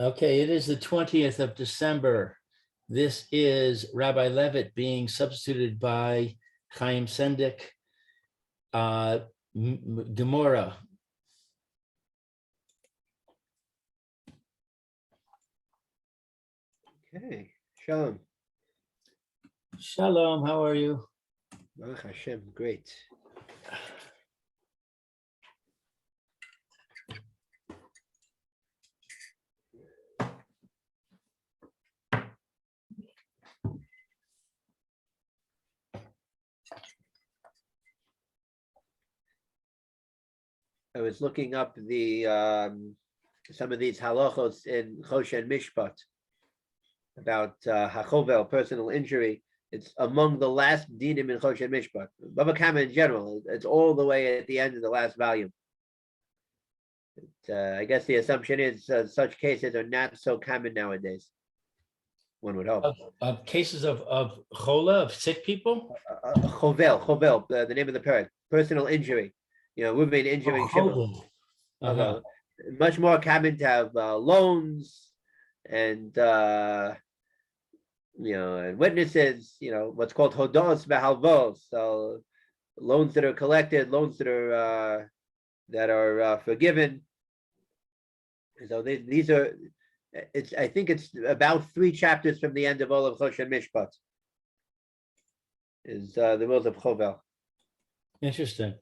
Okay, it is the 20th of December. This is Rabbi Levitt being substituted by Chaim Sendik. Gemorrah. Okay, Shalom. Shalom, how are you? Baruch Hashem, great. I was looking up the some of these halachos in Choshen Mishpat about hachovel, personal injury. It's among the last dinim in Choshen Mishpat. Bava Kama in general, it's all the way at the end of the last volume. I guess the assumption is such cases are not so common nowadays. One would hope. Of cases of chola, of sick people? Chovel, the name of the parrot, personal injury. You know, women injuring Shimon. Much more common to have loans and and witnesses. You know, what's called hodos behalvos. So loans that are collected, loans that are forgiven. So these are. I think it's about 3 chapters from the end of all of Choshen Mishpat. Is the rules of Chovel. Interesting.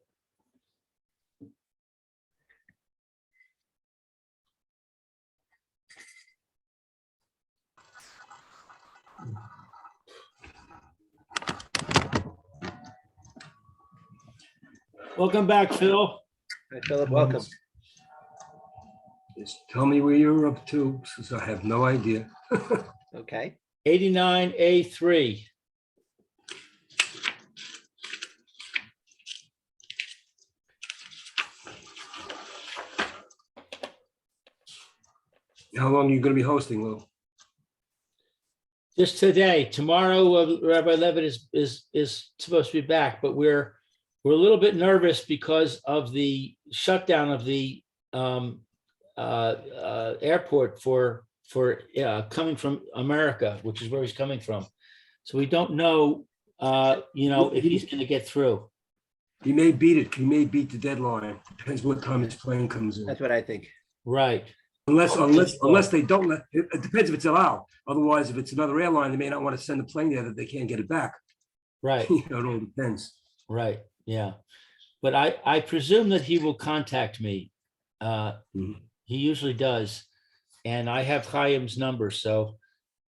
Welcome back, Phil. Hi, Philip, welcome. Just tell me where you're up to, since I have no idea. Okay. 89A3. How long are you going to be hosting, Lou? Just today. Tomorrow, Rabbi Levitt is supposed to be back, but we're a little bit nervous because of the shutdown of the airport for coming from America, which is where he's coming from. So we don't know, if he's going to get through. He may beat it. He may beat the deadline. Depends what time his plane comes in. That's what I think. Right. Unless they don't let it depends if it's allowed. Otherwise, if it's another airline, they may not want to send the plane there that they can't get it back. Right. It all depends. Right. Yeah. But I presume that he will contact me. He usually does. And I have Chaim's number. So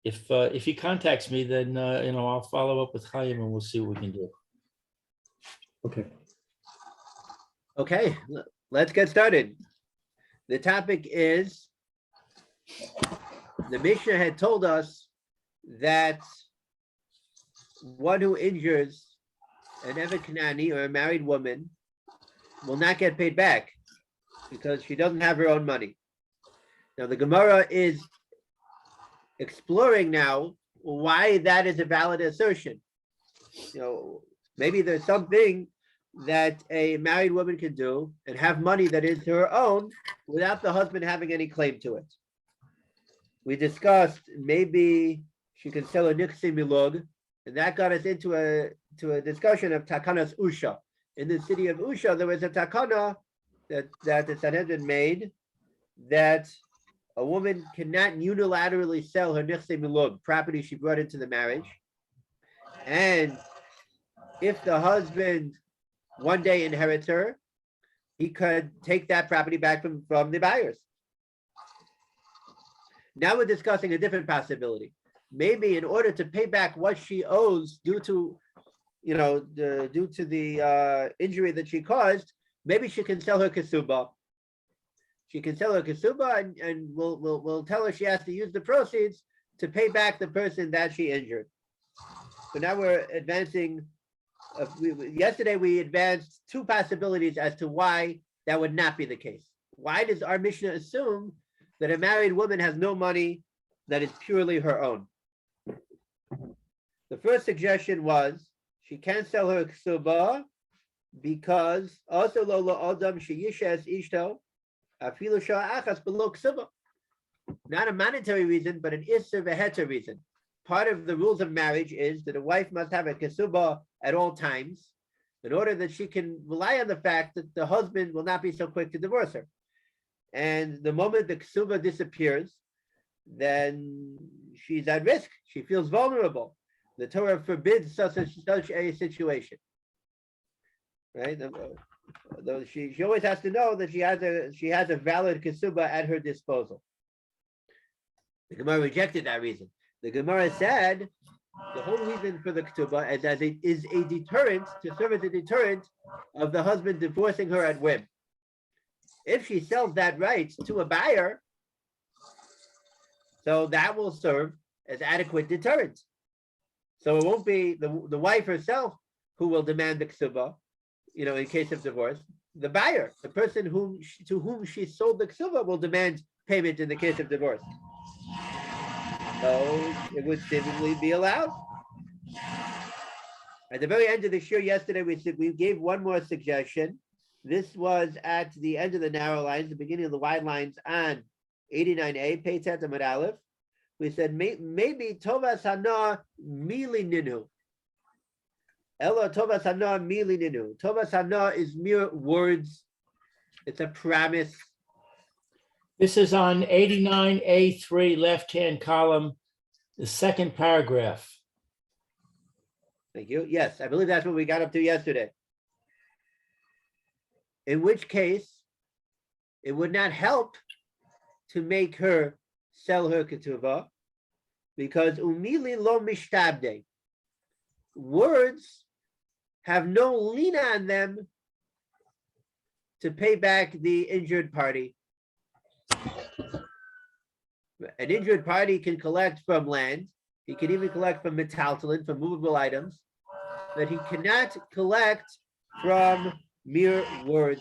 if he contacts me, then I'll follow up with Chaim and we'll see what we can do. Okay, let's get started. The topic is, the Mishnah had told us that one who injures an Evet Kanani or a married woman will not get paid back because she doesn't have her own money. Now the Gemorrah is exploring now why that is a valid assertion. Maybe there's something that a married woman can do and have money that is her own without the husband having any claim to it. We discussed maybe she can sell a nixi milog, and that got us into a discussion of takanas usha. In the city of Usha, there was a takana that the Sanhedrin made that a woman cannot unilaterally sell her nixi milog, property she brought into the marriage, and if the husband one day inherits her, he could take that property back from the buyers. Now we're discussing a different possibility. Maybe in order to pay back what she owes due to the injury that she caused, maybe she can sell her kesuba. She can sell her kesuba, and we'll tell her she has to use the proceeds to pay back the person that she injured. So now we're advancing. Yesterday we advanced 2 possibilities as to why that would not be the case. Why does our Mishnah assume that a married woman has no money that is purely her own? The first suggestion was she can't sell her ksuba because also lo adam sheyishes ishto afilu shah achas below ksuba. not a monetary reason, but an isser v'heter reason. Part of the rules of marriage is that a wife must have a kesubah at all times in order that she can rely on the fact that the husband will not be so quick to divorce her. And the moment the kesubah disappears, then she's at risk. She feels vulnerable. The Torah forbids such a situation. Right? Though she always has to know that she has a valid kesubah at her disposal. The Gemara rejected that reason. The Gemara said the whole reason for the ketubah is as it is a deterrent, to serve as a deterrent of the husband divorcing her at whim. If she sells that right to a buyer, so that will serve as adequate deterrent. So it won't be the wife herself who will demand the ketubah, in case of divorce. The buyer, the person to whom she sold the ketubah, will demand payment in the case of divorce. So it would seemingly be allowed. At the very end of the shir yesterday, we gave one more suggestion. This was at the end of the narrow lines, the beginning of the wide lines on 89a, Peitet Amud Aleph. We said maybe Tovas Hana Mili Ninu. Ella Tovas Hana Mili Ninu. Tovas Hana is mere words. It's a promise. This is on 89A3, left-hand column, the second paragraph. Thank you. Yes, I believe that's what we got up to yesterday. In which case, it would not help to make her sell her ketubah, because umili lo mishtabde. Words have no lien on them to pay back the injured party. An injured party can collect from land. He can even collect from metaltalin, from movable items, but he cannot collect from mere words.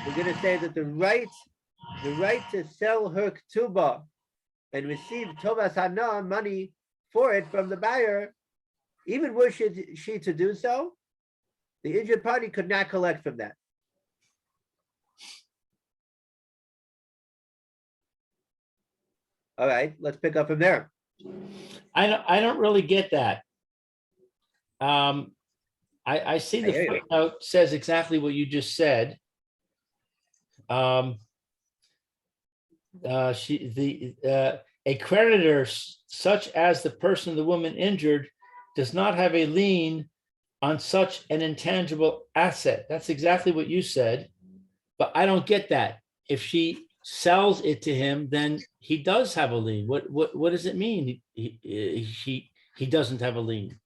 We're going to say that the right to sell her ketubah and receive tovas hana, money for it from the buyer, even were she to do so, the injured party could not collect from that. All right, let's pick up from there. I don't really get that. I see the footnote says exactly what you just said. A creditor such as the person of the woman injured does not have a lien on such an intangible asset. That's exactly what you said, but I don't get that. If she sells it to him, then he does have a lien. What does it mean? He doesn't have a lien.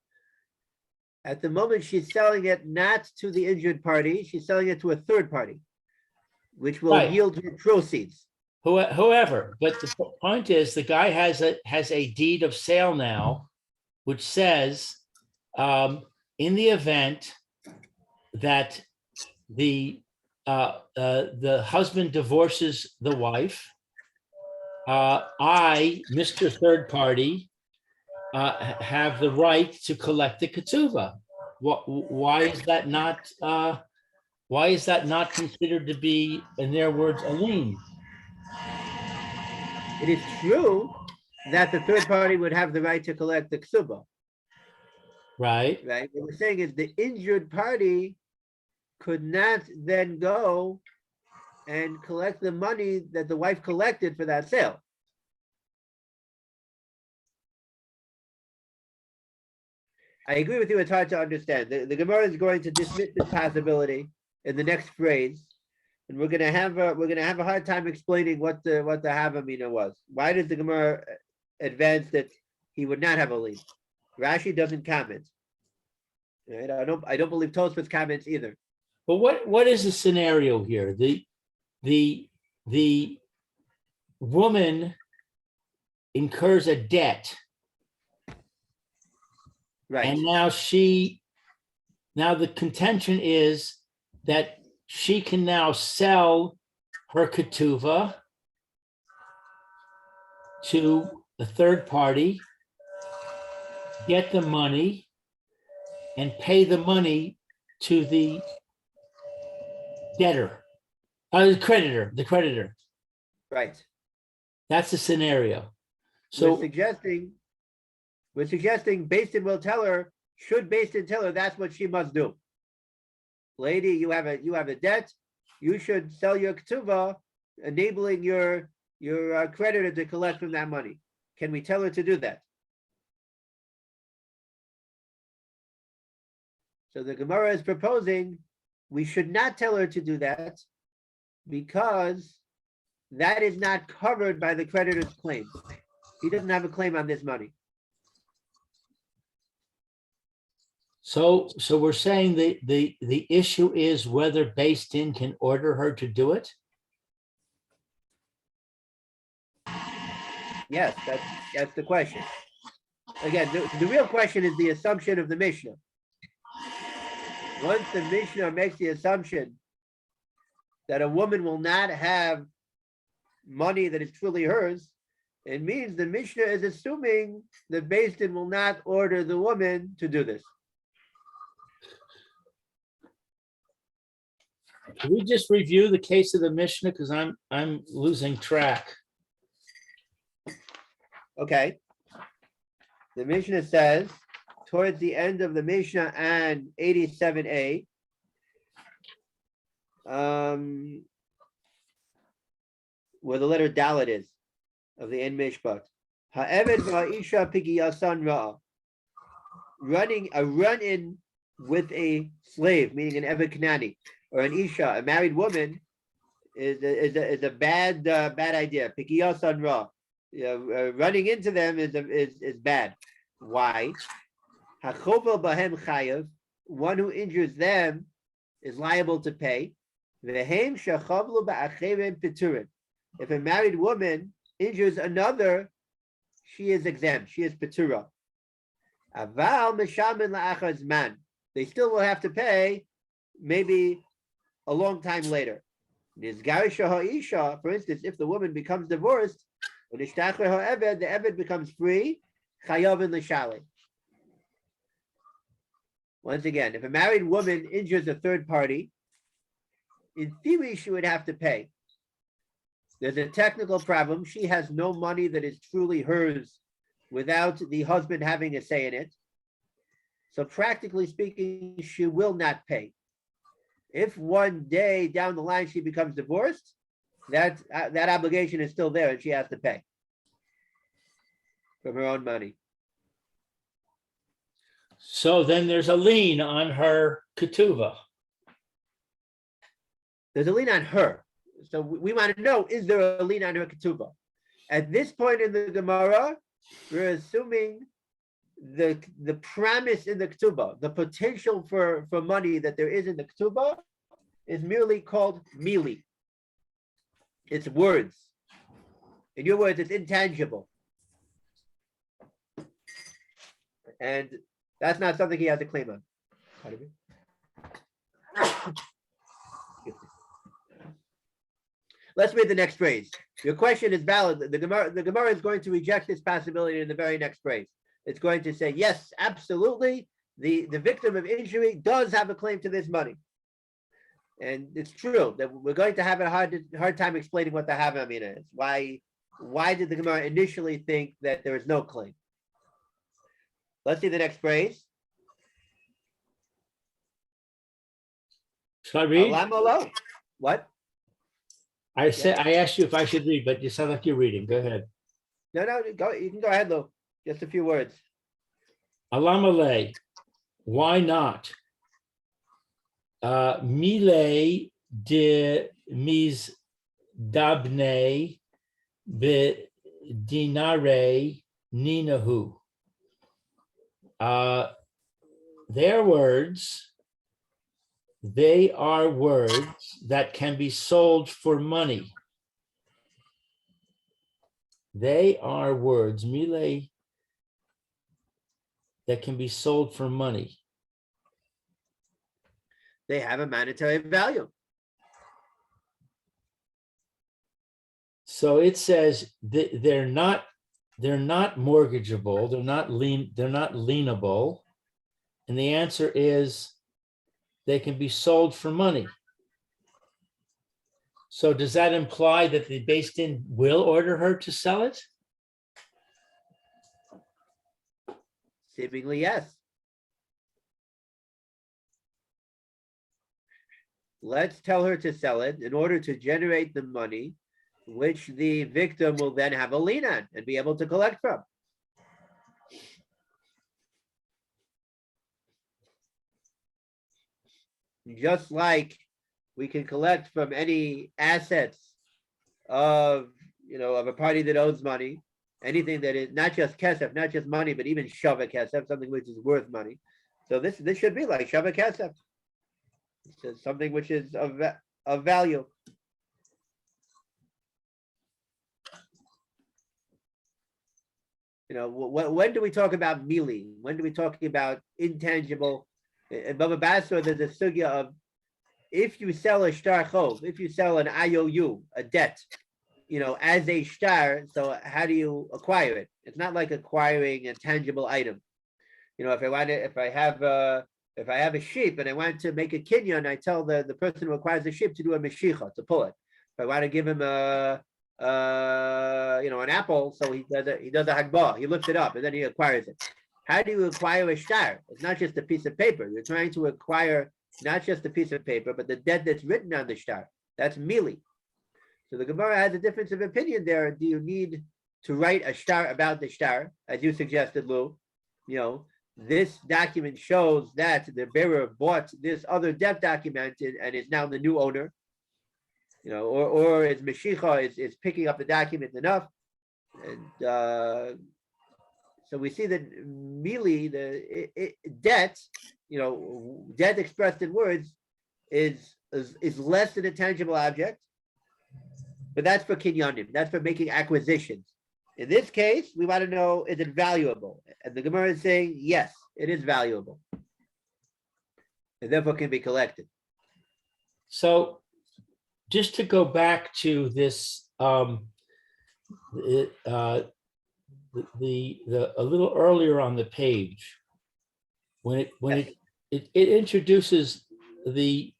At the moment, she's selling it not to the injured party, she's selling it to a third party, which will yield her proceeds. Whoever, but the point is, the guy has a deed of sale now, which says, in the event that the husband divorces the wife, I, Mr. Third Party, have the right to collect the ketubah. Why is that not? Why is that not considered to be, in their words, a lien? It is true that the third party would have the right to collect the ketubah. Right. Right. What we're saying is the injured party could not then go and collect the money that the wife collected for that sale. I agree with you. It's hard to understand. The Gemara is going to dismiss this possibility in the next phrase, and we're going to have a hard time explaining what the Havamina was. Why does the Gemara advance that he would not have a lien? Rashi doesn't comment. Right? I don't believe Tosfos comments either. But what is the scenario here? The woman incurs a debt. Right. And now the contention is that she can now sell her ketuvah to the third party, get the money, and pay the money to the debtor, the creditor. Right. That's a scenario. We're So, suggesting Beis Din will tell her, should Beis Din tell her that's what she must do. Lady, you have a debt. You should sell your ketubah, enabling your creditor to collect from that money. Can we tell her to do that? So the Gemara is proposing we should not tell her to do that because that is not covered by the creditor's claim. He doesn't have a claim on this money. so we're saying the issue is whether Beis Din can order her to do it? Yes, that's the question. Again, the real question is the assumption of the Mishnah. Once the Mishnah makes the assumption that a woman will not have money that is truly hers, it means the Mishnah is assuming that Beis Din will not order the woman to do this. Can we just review the case of the Mishnah? Because I'm losing track. Okay. The Mishnah says, towards the end of the Mishnah and 87a, where the letter Dalet is, of the Ein Mishpat. Ha'eved va'isha pigiyasan ra'a. A run-in with a slave, meaning an Eved Knani, or an Isha, a married woman, is a bad idea. Pigiyasan ra'a. Running into them is bad. Why? Hachovel bahem chayav. One who injures them is liable to pay. Vehem shachavlu ba'achevim piturin. If a married woman injures another, she is exempt. She is petura. Aval mishamin la'achar zman. They still will have to pay, maybe a long time later. Nizgarisha ha'isha, for instance, if the woman becomes divorced, when the Eved becomes free, chayavin l'shali. Once again, if a married woman injures a third party, in theory, she would have to pay. There's a technical problem. She has no money that is truly hers without the husband having a say in it. So practically speaking, she will not pay. If one day down the line she becomes divorced, that obligation is still there and she has to pay from her own money. So then there's a lien on her ketuvah. There's a lien on her. So we want to know, is there a lien on her ketubah? At this point in the Gemara, we're assuming the promise in the ketubah, the potential for money that there is in the ketubah is merely called mili. It's words. In your words, it's intangible. And that's not something he has a claim on. Let's read the next phrase. Your question is valid. The Gemara is going to reject this possibility in the very next phrase. It's going to say, yes, absolutely. The victim of injury does have a claim to this money. And it's true that we're going to have a hard time explaining what the Havamina is. Why did the Gemara initially think that there is no claim? Let's see the next phrase. Shall I read? Alam. What? I asked you if I should read, but you sound like you're reading. Go ahead. No, go. You can go ahead, Lou. Just a few words. Alamale. Why not? Mile de mis dabne be dinare ninahu. Their words, they are words that can be sold for money. They are words, mile, that can be sold for money. They have a monetary value. So it says they're not mortgageable, they're not lienable. And the answer is they can be sold for money. So does that imply that the Beis Din will order her to sell it? Seemingly, yes. Let's tell her to sell it in order to generate the money, which the victim will then have a lien on and be able to collect from. Just like we can collect from any assets of, of a party that owes money, anything that is not just kesef, not just money, but even shava kesef, something which is worth money. So this should be like shava kesef. It's something which is of value. When do we talk about mili? When do we talk about intangible? In Bava Basra, there's a sugya of if you sell a shtar chov, if you sell an IOU, a debt, as a shtar, so how do you acquire it? It's not like acquiring a tangible item. If I have a sheep and I want to make a kinyan, I tell the person who acquires the sheep to do a meshicha, to pull it. If I want to give him an apple, so he does a hagbah, he lifts it up and then he acquires it. How do you acquire a shtar? It's not just a piece of paper. You're trying to acquire not just a piece of paper, but the debt that's written on the shtar. That's mili. So the Gemara has a difference of opinion there. Do you need to write a shtar about the shtar, as you suggested, Lou? This document shows that the bearer bought this other debt document and is now the new owner. Or is Meshicha is picking up the document enough. And so we see that mili, debt, debt expressed in words is less than a tangible object. But that's for kinyanim. That's for making acquisitions. In this case, we want to know, is it valuable? And the Gemara is saying, yes, it is valuable. And therefore can be collected. So just to go back to this, a little earlier on the page, when it introduces the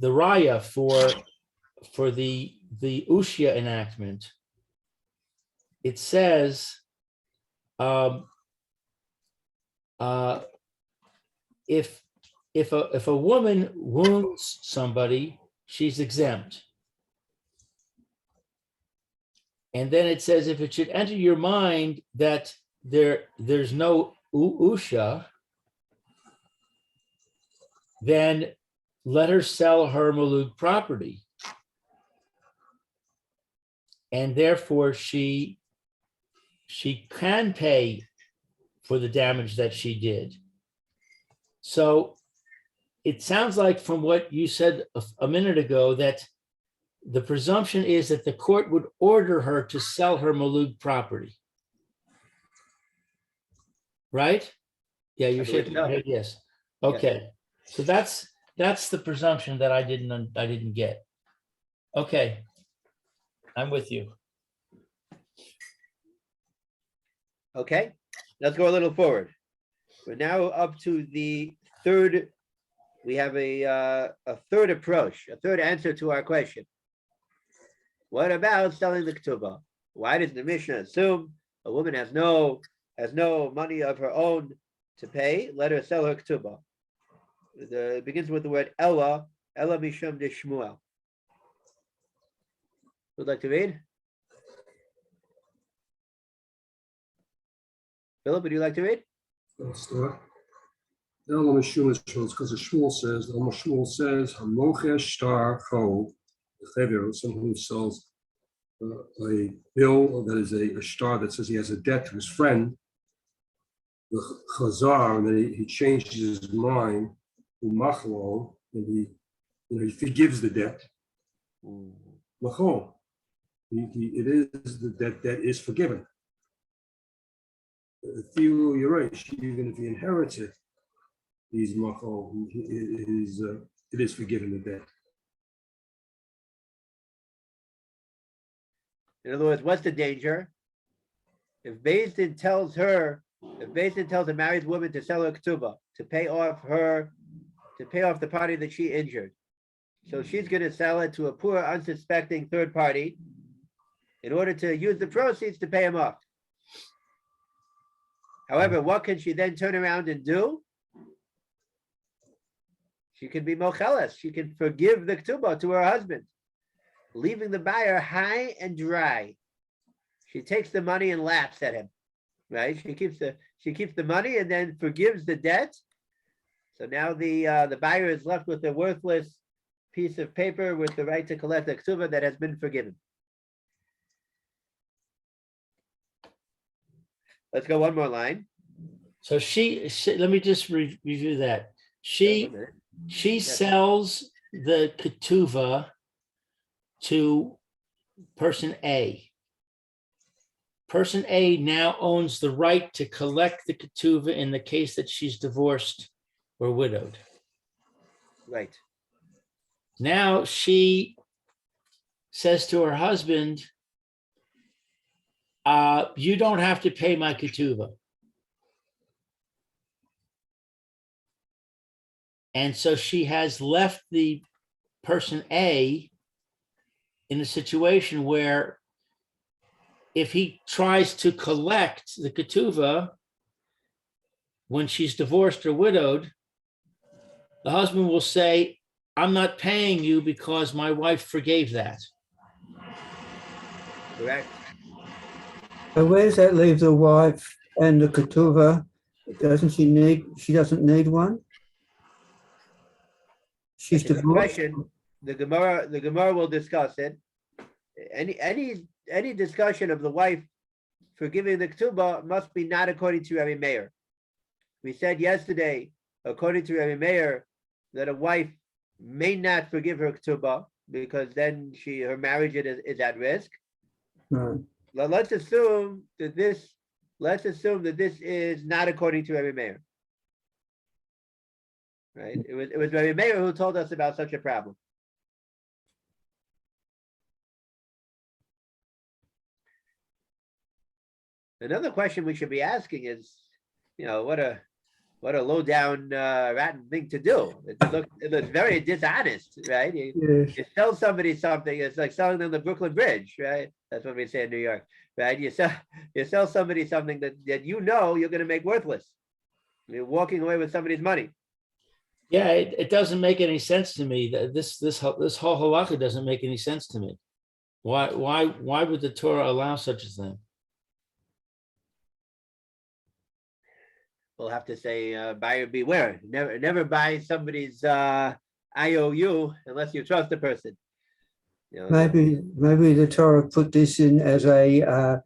raya for the Ushia enactment, it says if a woman wounds somebody, she's exempt. And then it says if it should enter your mind that there's no Usha, then let her sell her malug property. And therefore she can pay for the damage that she did. So it sounds like from what you said a minute ago that the presumption is that the court would order her to sell her malug property. Right? Yeah, you're shaking your head, yes. Okay. So that's the presumption that I didn't get. Okay. I'm with you. Okay, let's go a little forward. We're now up to the third. We have a third approach, a third answer to our question. What about selling the ketubah? Why does the Mishnah assume a woman has no money of her own to pay? Let her sell her ketubah. It begins with the word Ella mishum de Shmuel. Would like to read? Philip, would you like to read? I'll start. Because Shmuel says, Hamochesh Shtar Chov, someone who sells a bill that is a shtar that says he has a debt to his friend, the Chazar, and then he changes his mind, Umachlo, and he forgives the debt. Machol, it is the debt that is forgiven. You're right. Even if he inherits it, he's machol. It is forgiven the debt. In other words, what's the danger? If Beis Din tells her If Basin tells a married woman to sell her ketubah, to pay off the party that she injured. So she's going to sell it to a poor, unsuspecting third party in order to use the proceeds to pay him off. However, what can she then turn around and do? She can be mocheles. She can forgive the ketubah to her husband, leaving the buyer high and dry. She takes the money and laughs at him, right? She keeps the money and then forgives the debt. So now the buyer is left with a worthless piece of paper with the right to collect the ketubah that has been forgiven. Let's go one more line. So let me just review that. She sells the ketuvah to person A. Person A now owns the right to collect the ketuvah in the case that she's divorced or widowed. Right. Now she says to her husband, you don't have to pay my ketubah. And so she has left the person A in a situation where if he tries to collect the ketuvah when she's divorced or widowed, the husband will say, I'm not paying you because my wife forgave that. Correct. So where does that leave the wife and the ketubah? She doesn't need one? She's It's a good divorced. question. The Gemorrah will discuss it. Any discussion of the wife forgiving the ketubah must be not according to Rabbi Meir. We said yesterday, according to Rabbi Meir, that a wife may not forgive her ketubah because then her marriage is at risk. Right. Let's assume that this is not according to Rabbi Meir. Right? It was Rabbi Meir who told us about such a problem. Another question we should be asking is, what a low down rotten thing to do. It looks very dishonest, right? Yes. You sell somebody something, it's like selling them the Brooklyn Bridge, right? That's what we say in New York, right? You sell somebody something that you're going to make worthless. You're walking away with somebody's money. Yeah, it doesn't make any sense to me. This whole halakha doesn't make any sense to me. Why would the Torah allow such a thing? We'll have to say, buyer beware. Never buy somebody's IOU unless you trust the person. Maybe the Torah put this in as a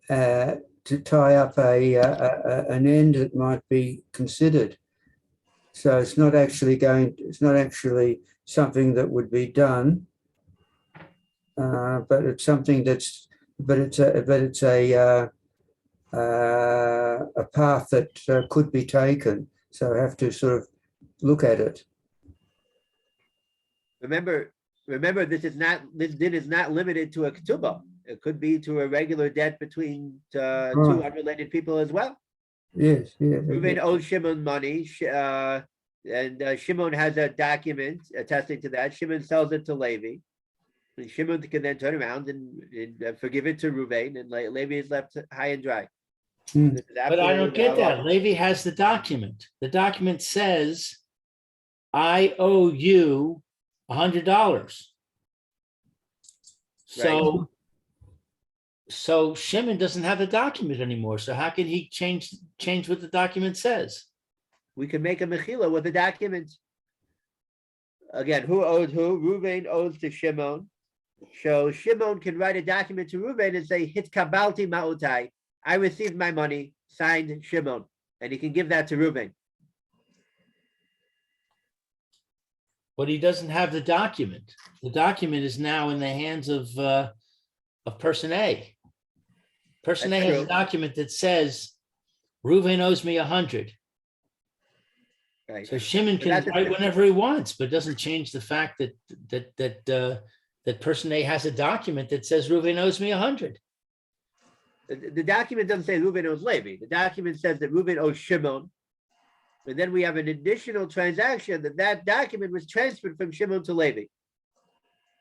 to tie up an end that might be considered. So it's not actually something that would be done, but it's something it's a path that could be taken. So I have to sort of look at it. Remember, this din is not limited to a ketubah. It could be to a regular debt between two unrelated people as well. Yes, yeah. Reuven owes Shimon money, and Shimon has a document attesting to that. Shimon sells it to Levi. And Shimon can then turn around and forgive it to Reuven, and Levi is left high and dry. But I don't get that. Levi has the document. The document says, I owe you $100. So Shimon doesn't have the document anymore. So how can he change what the document says? We can make a mechila with the document. Again, who owes who? Reuven owes to Shimon. So Shimon can write a document to Reuven and say, Hitkabalti ma'utai. I received my money, signed Shimon. And he can give that to Reuven. But he doesn't have the document. The document is now in the hands of person A. Person A has a document that says, Reuven owes me 100. Right. So Shimon can write whenever he wants, but it doesn't change the fact that person A has a document that says Reuven owes me 100. The document doesn't say Reuben owes Levi. The document says that Reuben owes Shimon. And then we have an additional transaction that document was transferred from Shimon to Levi.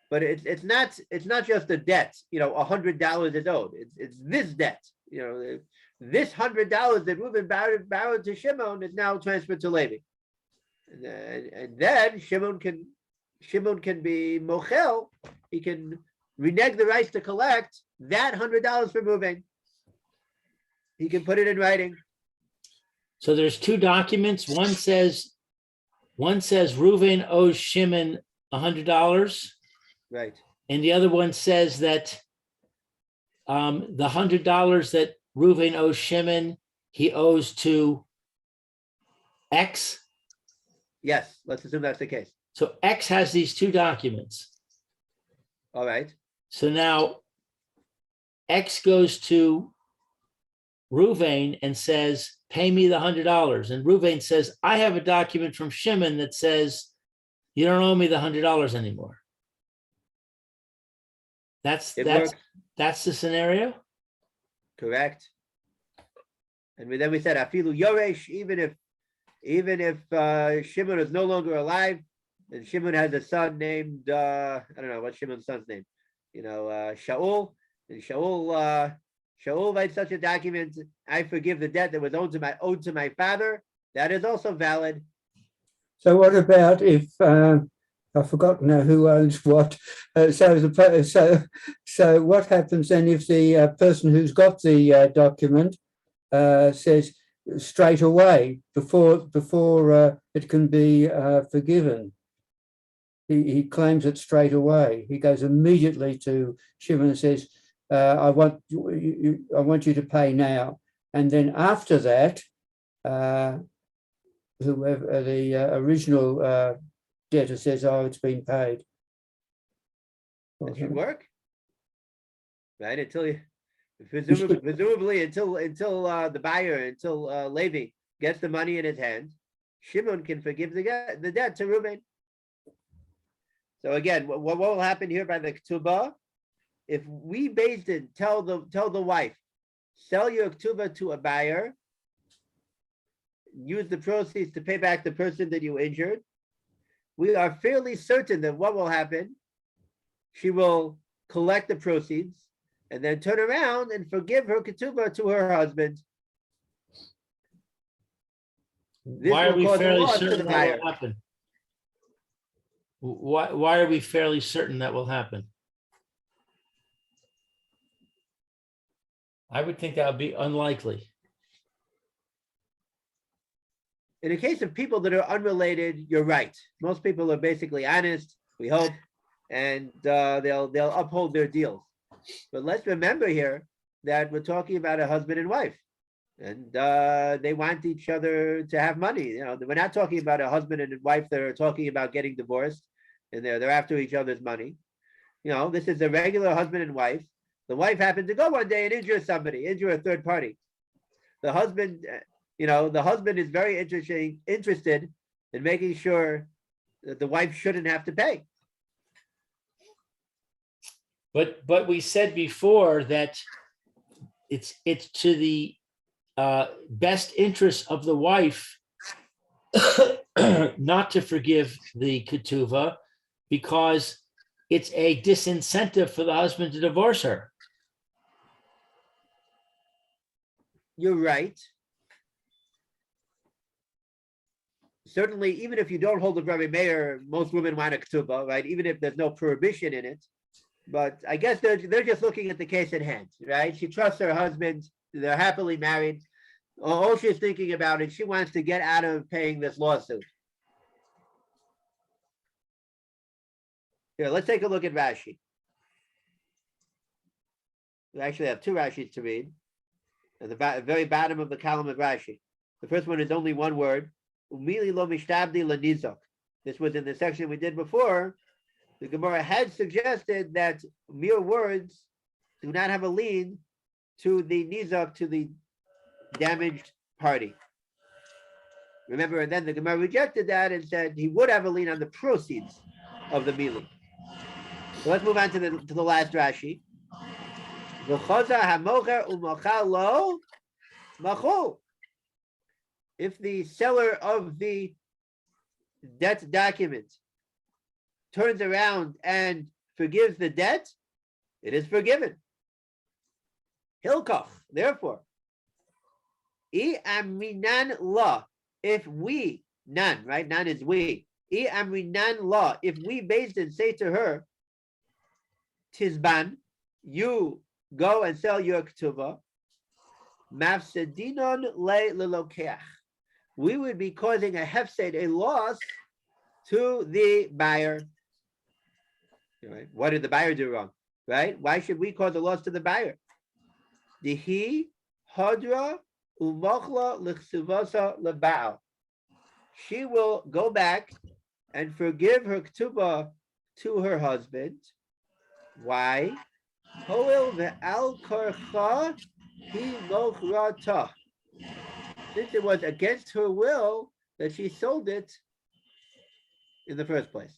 But it's not just a debt, $100 is owed. It's this debt. This $100 that Reuben borrowed to Shimon is now transferred to Levi. And then Shimon can be mochel. He can renege the rights to collect that $100 from Reuben. He can put it in writing. So there's two documents. One says Reuven owes Shimon $100. Right. And the other one says that the $100 that Reuven owes Shimon, he owes to X. Yes, let's assume that's the case. So X has these two documents. All right. So now X goes to Reuven and says, pay me the $100. And Reuven says, I have a document from Shimon that says, you don't owe me the $100 anymore. That's the scenario. Correct. And then we said afilu yoresh, even if Shimon is no longer alive, and Shimon has a son named I don't know what's Shimon's son's name, Shaul, and Shaul writes such a document. I forgive the debt that was owed to my father. That is also valid. So what about if I forgot now who owns what? So what happens then if the person who's got the document says straight away before it can be forgiven? He claims it straight away. He goes immediately to Shimon and says, I want you to pay now. And then after that, whoever the original debtor says, oh, it's been paid. It should work, right? Presumably until the buyer, until Levi gets the money in his hand, Shimon can forgive the debt to Reuben. So again, what will happen here by the ketubah? If we based it, tell the wife, sell your ketubah to a buyer, use the proceeds to pay back the person that you injured, we are fairly certain that what will happen, she will collect the proceeds and then turn around and forgive her ketubah to her husband. Why are we fairly certain that will happen? Why are we fairly certain that will happen? I would think that would be unlikely. In the case of people that are unrelated, you're right. Most people are basically honest, we hope, and they'll uphold their deals. But let's remember here that we're talking about a husband and wife, and they want each other to have money. We're not talking about a husband and wife that are talking about getting divorced, and they're after each other's money. This is a regular husband and wife. The wife happened to go one day and injure a third party. The husband is very interested in making sure that the wife shouldn't have to pay. But we said before that it's to the best interest of the wife not to forgive the ketuvah, because it's a disincentive for the husband to divorce her. You're right. Certainly, even if you don't hold the Rabbi Meir, most women want a ketubah, right? Even if there's no prohibition in it. But I guess they're just looking at the case at hand, right? She trusts her husband. They're happily married. All she's thinking about is she wants to get out of paying this lawsuit. Here, let's take a look at Rashi. We actually have two Rashis to read. At the very bottom of the column of Rashi. The first one is only one word. Umili lo mishtabdi lanizok. This was in the section we did before. The Gemorrah had suggested that mere words do not have a lien to the nizok, to the damaged party. Remember, and then the Gemorrah rejected that and said he would have a lien on the proceeds of the mili. So let's move on to the last Rashi. V'choza hamocher u'mochal lo machu. If the seller of the debt document turns around and forgives the debt, it is forgiven. Hilkoch, therefore, I amrinan la, if we, nan, right? Nan is we. I amrinan la, if we based and say to her, Tizban, you go and sell your ketubah, mafsedinon le lelokeach. We would be causing a hefsed, a loss to the buyer. Right? What did the buyer do wrong? Right? Why should we cause a loss to the buyer? Dihi hadra umochla lichsuvasa leba'al. She will go back and forgive her ketubah to her husband. Why? Hoil ve'al korcha hi mochrata. Since it was against her will that she sold it in the first place.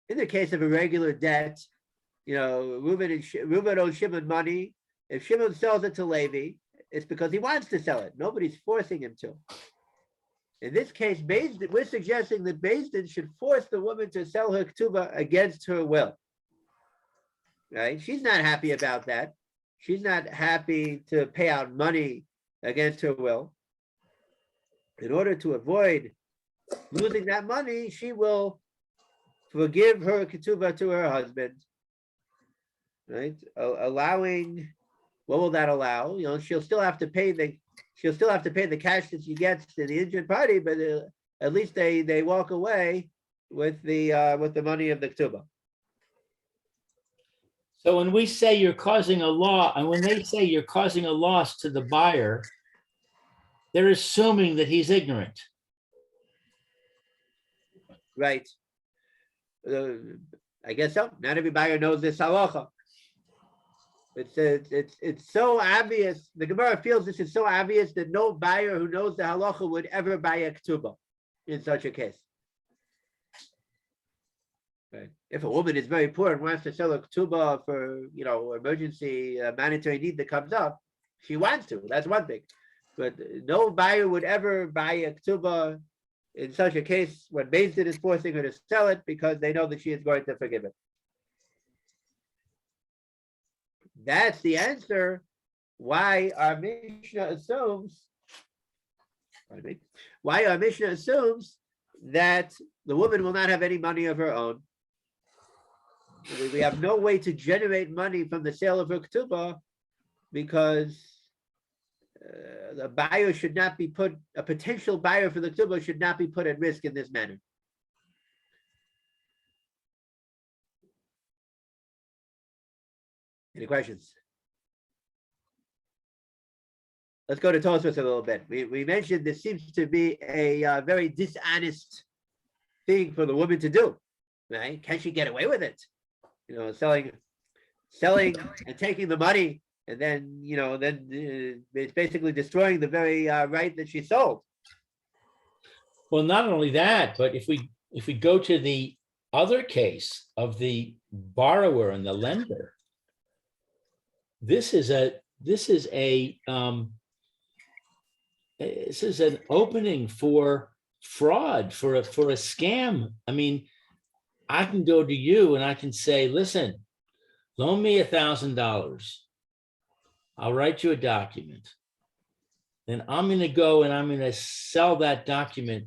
In the case of a regular debt, Reuben owes Shimon money. If Shimon sells it to Levi, it's because he wants to sell it. Nobody's forcing him to. In this case, we're suggesting that Beis Din should force the woman to sell her ketubah against her will. Right? She's not happy about that. She's not happy to pay out money against her will. In order to avoid losing that money, she will forgive her ketubah to her husband. Right? Allowing, what will that allow? She'll still have to pay the cash that she gets to the injured party, but at least they walk away with the money of the ketubah. So when we say you're causing a loss, and when they say you're causing a loss to the buyer, they're assuming that he's ignorant. Right. I guess so. Not every buyer knows this halacha. It's so obvious. The Gemorrah feels this is so obvious that no buyer who knows the halacha would ever buy a ketubah in such a case. Right. If a woman is very poor and wants to sell a ketubah for emergency monetary need that comes up, she wants to. That's one thing. But no buyer would ever buy a ketubah in such a case when Beis Din is forcing her to sell it because they know that she is going to forgive it. That's the answer why our Mishnah assumes that the woman will not have any money of her own. We have no way to generate money from the sale of her ketubah because the buyer should not be put, a potential buyer for the ketubah should not be put at risk in this manner. Any questions? Let's go to Tosfos a little bit. We mentioned this seems to be a very dishonest thing for the woman to do, right? Can she get away with it? Selling and taking the money, and then it's basically destroying the very right that she sold. Well, not only that, but if we go to the other case of the borrower and the lender, this is an opening for fraud, for a scam. I mean, I can go to you and I can say, listen, loan me $1,000. I'll write you a document. Then I'm going to go and I'm going to sell that document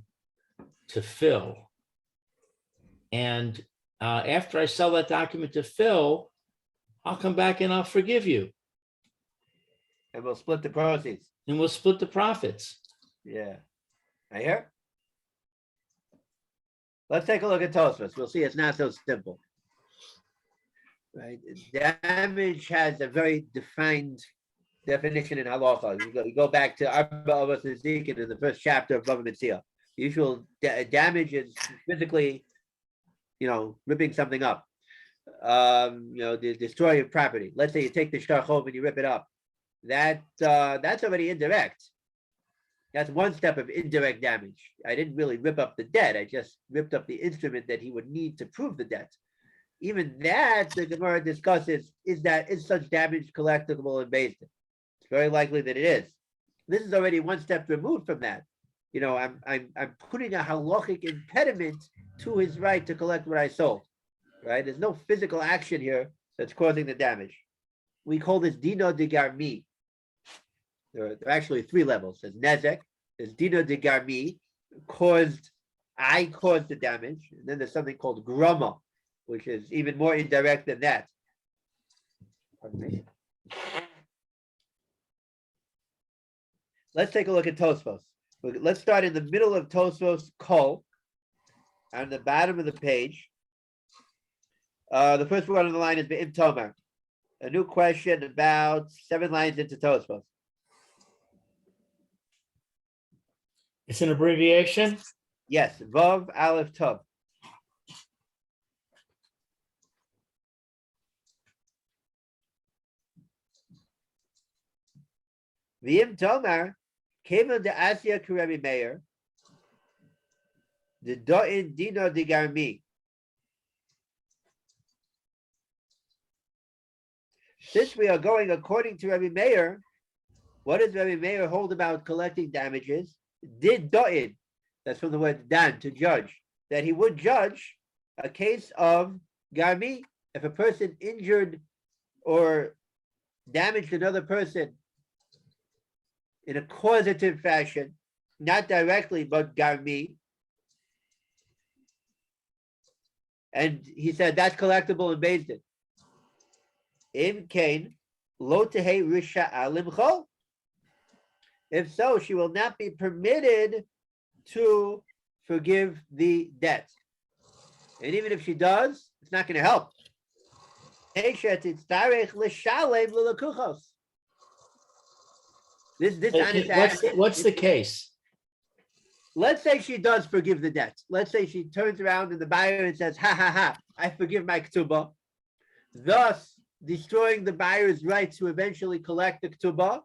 to Phil. And after I sell that document to Phil, I'll come back and I'll forgive you. And we'll split the proceeds. And we'll split the profits. Yeah. I hear. Let's take a look at Tosfos. We'll see it's not so simple. Right? Damage has a very defined definition in halacha. You go back to Arba Avos Nezikin in the first chapter of Bava Metzia. The usual damage is physically, ripping something up. Destroy your property. Let's say you take the shtar home and you rip it up. That's already indirect. That's one step of indirect damage. I didn't really rip up the debt. I just ripped up the instrument that he would need to prove the debt. even that the Gemara discusses is such damage collectible and based. It's very likely that it is. This is already one step removed from that. You know, I'm putting a halachic impediment to his right to collect what I sold. Right? There's no physical action here that's causing the damage. We call this dino de garmi. There are actually three levels. There's nezek, there's dino de garmi, I caused the damage, and then there's something called grama, which is even more indirect than that. Pardon me. Let's take a look at Tosfos. Let's start in the middle of Tosfos Kol, on the bottom of the page. The first one on the line is Be'im Tomer. A new question about 7 lines into Tosfos. It's an abbreviation. Yes, Vav Aleph Tov. V'im Tomer, Kevon de Asya Kurebi Meir, the Do'in Dino de Garmi. Since we are going according to Rabbi Meir, what does Rabbi Meir hold about collecting damages? Did Do'in, that's from the word dan, to judge, that he would judge a case of Garmi, if a person injured or damaged another person in a causative fashion, not directly, but Garmi. And he said that's collectible and based it. Im kain lo tehei risha'a limchol. If so, she will not be permitted to forgive the debt. And even if she does, it's not going to help. What's the case? Let's say she does forgive the debt. Let's say she turns around to the buyer and says, ha, ha, ha, I forgive my ketubah, thus destroying the buyer's right to eventually collect the ketubah.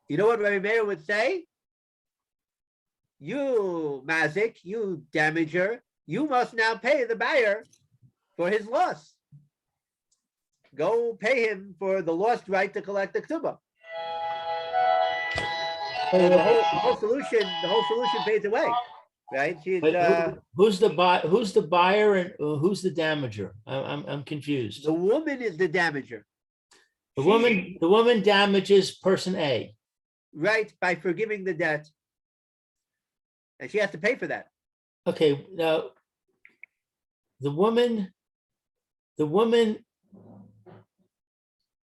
You know what Rabbi Meir would say? You, mazik, you damager, you must now pay the buyer for his loss. Go pay him for the lost right to collect the ketubah. So the whole solution fades away, right? Who's the buyer and who's the damager? I'm confused. The woman is the damager. The woman damages person A. Right, by forgiving the debt. And she has to pay for that. Okay, now the woman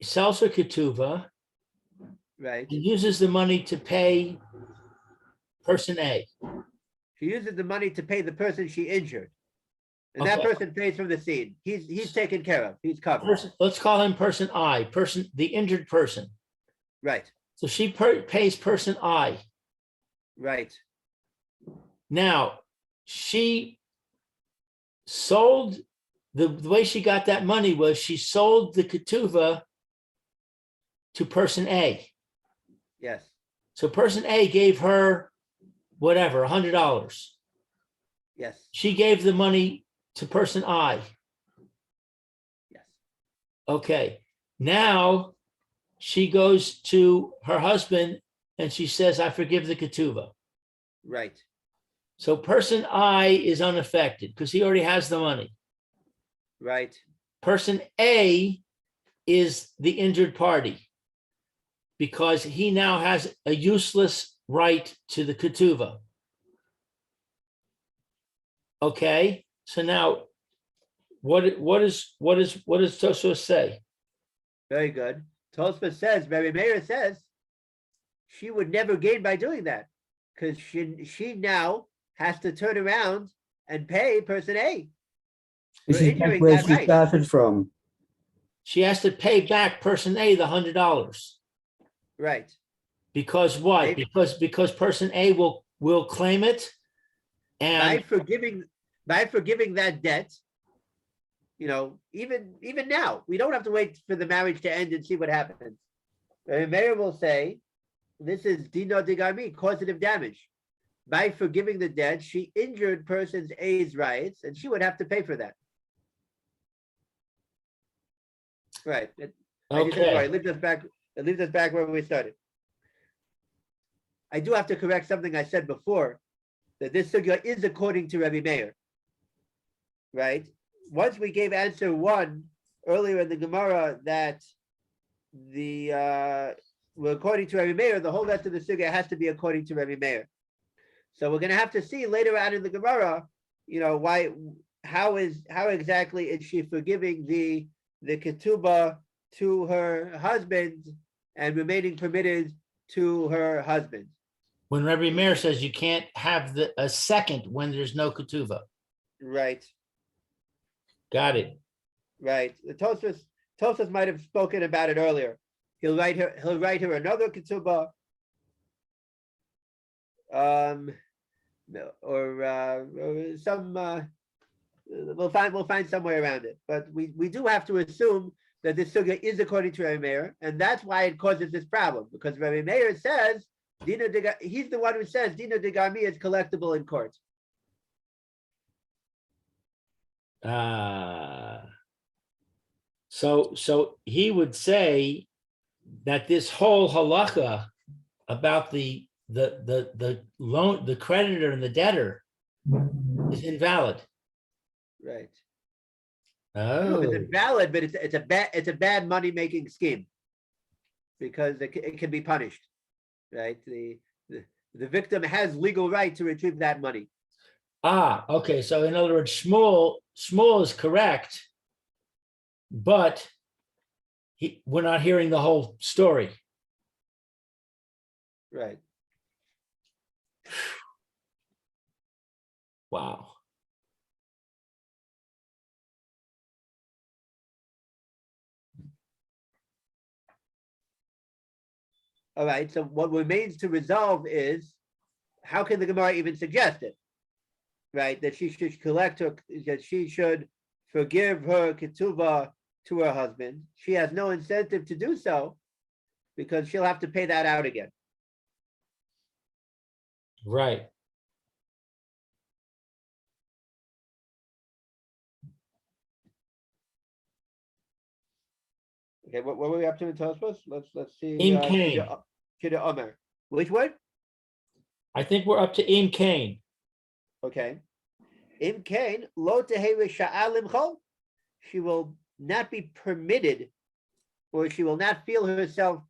sells her ketuvah, right, and uses the money to pay person A. She uses the money to pay the person she injured. And that person pays from the scene. He's taken care of. He's covered. Let's call him person I, the injured person. Right. So she pays person I. Right. Now, she sold, the way she got that money was she sold the ketuvah to person A. Yes. So person A gave her whatever, $100. Yes. She gave the money to person I. Yes. Okay. Now she goes to her husband and she says, I forgive the ketuvah. Right. So person I is unaffected because he already has the money. Right. Person A is the injured party because he now has a useless right to the ketuvah. Okay, so now what does Tosfos say? Very good. Tosfos says, Rabbi Meir says, she would never gain by doing that because she now has to turn around and pay person A. This is back where she started from. She has to pay back person A the $100. Right. Because what? Because person A will claim it, and by forgiving that debt, you know, even now, we don't have to wait for the marriage to end and see what happens. Meir will say, this is dino de garmi, causative damage. By forgiving the debt, she injured person's A's rights, and she would have to pay for that. Right. I just said, Okay. it leaves us back where we started. I do have to correct something I said before, that this sugya is according to Rabbi Meir. Right? Once we gave answer 1 earlier in the Gemara that well, according to Rabbi Meir, the whole rest of the sugya has to be according to Rabbi Meir. So we're going to have to see later on in the Gemara, how exactly is she forgiving the ketubah to her husband and remaining permitted to her husband. When Rabbi Meir says you can't have a second when there's no ketubah. Right. Got it. Right. The Tosfos might have spoken about it earlier. He'll write her another ketubah. Or some we'll find somewhere around it. But we do have to assume that this sugya is according to Rabbi Meir, and that's why it causes this problem, because Rabbi Meir says he's the one who says Dina de Garmi is collectible in court. So he would say that this whole halacha about the loan, the creditor and the debtor is invalid. Right. Oh, It's invalid, but it's a bad money making scheme, because it can be punished. Right. The victim has legal right to retrieve that money. Okay. So in other words, Shmuel is correct, but we're not hearing the whole story. Right. Wow. All right. So what remains to resolve is, how can the Gemara even suggest it? Right. That she should that she should forgive her ketubah to her husband. She has no incentive to do so, because she'll have to pay that out again. Right. Okay, what were we up to in Tosfos? Let's see. In Cain. Kida Omer. Which word? I think we're up to in Cain. Okay. In Cain, lo tehei sha'alim chol. She will not be permitted, or she will not feel herself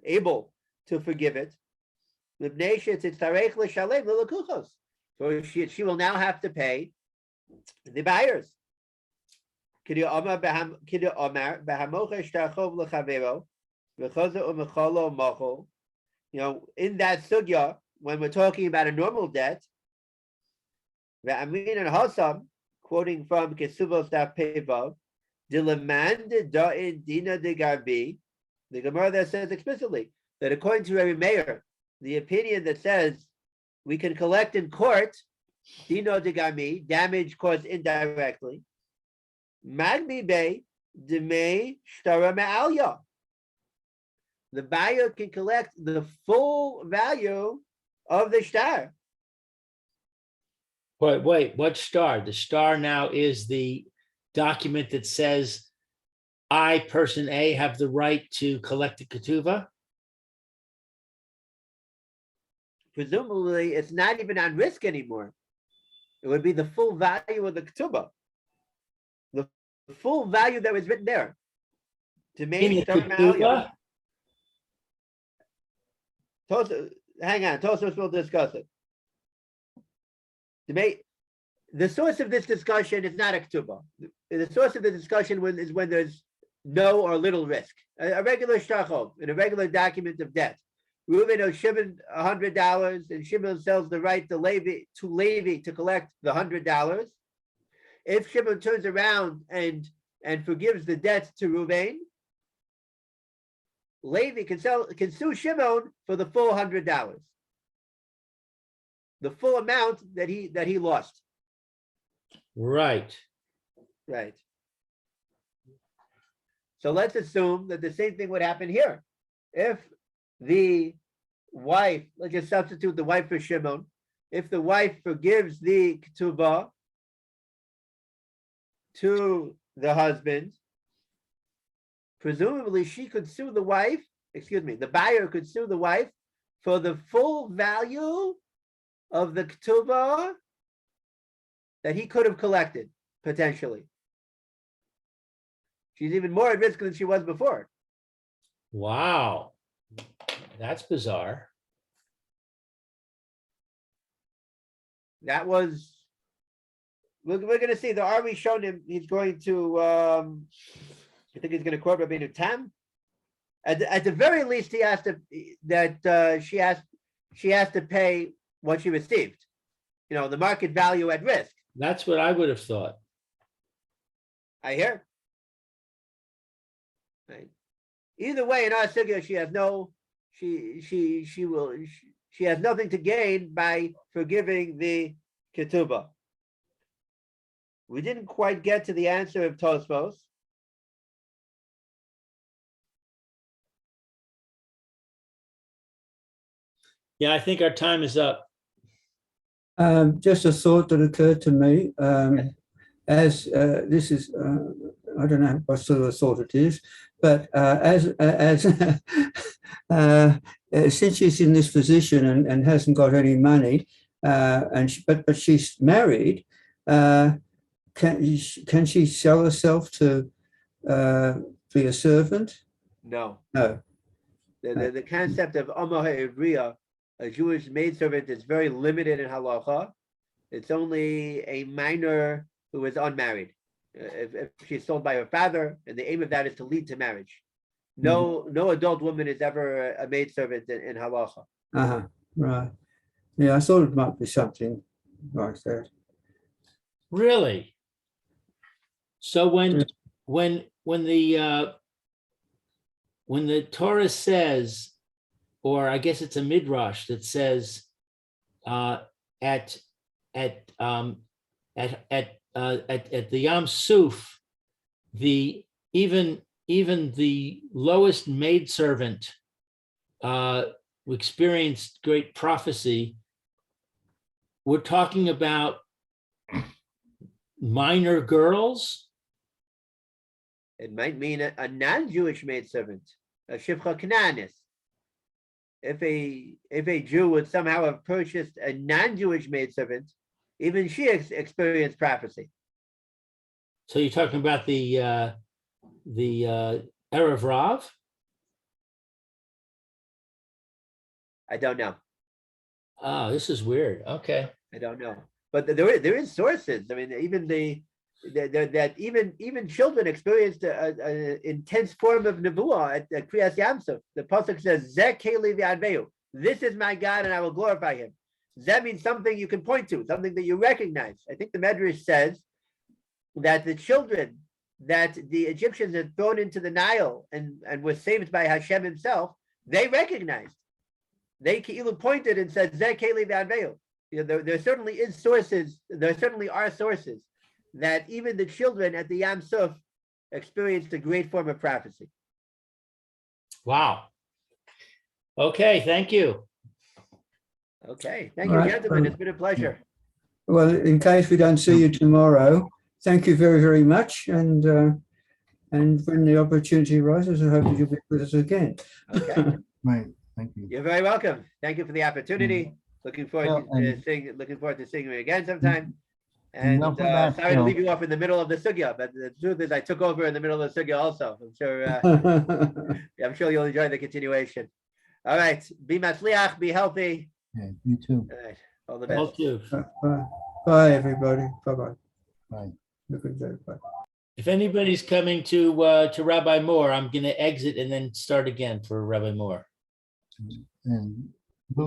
able to forgive it. So she will now have to pay the buyers. In that sugya, when we're talking about a normal debt, Amin and Hassam, quoting from Kesuvos Daf Pevav, Dilamand Da'in Dina de Garbi, the Gemara that says explicitly that according to Rabbi Meir, the opinion that says we can collect in court, Dino de Garmi, damage caused indirectly, Magmi Bay, Demei Shtara Ma'alya. The buyer can collect the full value of the shtar. Wait, what star? The star now is the document that says I, person A, have the right to collect the ketubah. Presumably, it's not even on risk anymore. It would be the full value of the ketubah. The full value that was written there. In the ketubah? Hang on, Tosfos will discuss it. The source of this discussion is not a ketubah. The source of the discussion is when there's no or little risk. A regular shachov, in a regular document of debt. Reuben owes Shimon $100, and Shimon sells the right to Levi to collect the $100. If Shimon turns around and forgives the debt to Reuben, Levi can sue Shimon for the full $100, the full amount that he lost. Right. Right. So let's assume that the same thing would happen here. If the wife, let's just substitute the wife for Shimon. If the wife forgives the ketubah to the husband, presumably she could sue the wife, excuse me, the buyer could sue the wife for the full value of the ketubah that he could have collected, potentially. She's even more at risk than she was before. Wow. That's bizarre. That was, we're going to see the Army shown him, he's going to, I think he's going to quote Rabbeinu Tam. At the very least, he has to, she has to pay what she received. You know, the market value at risk. That's what I would have thought. I hear. Right. Either way, in our sugya, she has no, she has nothing to gain by forgiving the ketubah. We didn't quite get to the answer of Tosfos. Yeah, I think our time is up. Just a thought that occurred to me, as this is, I don't know what sort of a thought it is, but since she's in this position and hasn't got any money, but she's married, can she sell herself to be a servant? No. No. The concept of Amma Ha'ivriya, a Jewish maidservant, is very limited in halacha. It's only a minor who is unmarried. If she's sold by her father, and the aim of that is to lead to marriage. No adult woman is ever a maidservant in halacha. Right. Yeah, I thought it might be something like that. Really? So when the Torah says, or I guess it's a midrash that says, at the Yam Suf, even the lowest maidservant experienced great prophecy. We're talking about minor girls. It might mean a non-Jewish maidservant, a shivcha kananis. If a Jew would somehow have purchased a non-Jewish maidservant, even she experienced prophecy. So you're talking about the Erev Rav? I don't know. Oh, this is weird. Okay. I don't know. But there is sources. I mean, even children experienced an intense form of nevuah at Kriyas Yamsuf. The pasuk says, "Zeh keli v'adveu." This is my God, and I will glorify Him. That means something you can point to, something that you recognize. I think the Medrash says that the children that the Egyptians had thrown into the Nile and were saved by Hashem Himself, they recognized. They pointed and said, "Zeh keli v'adveu." You know, there certainly is sources. There certainly are sources that even the children at the Yam Suf experienced a great form of prophecy. Wow. Okay, thank you. Okay, thank you, Right. gentlemen. It's been a pleasure. Well, in case we don't see you tomorrow, thank you very, very much. And when the opportunity arises, I hope you'll be with us again. Okay, Right, thank you. you're very welcome. Thank you for the opportunity. Looking forward to seeing you again sometime. And welcome back, sorry to Phil. leave you off in the middle of the sugya, but the truth is I took over in the middle of the sugya also. I'm sure you'll enjoy the continuation. All right, be matzliach, be healthy. Yeah, you too. All right, all the All best. two. Bye. Bye, everybody. Bye-bye. Bye. Have a good day. Bye. If anybody's coming to Rabbi Moore, I'm going to exit and then start again for Rabbi Moore. And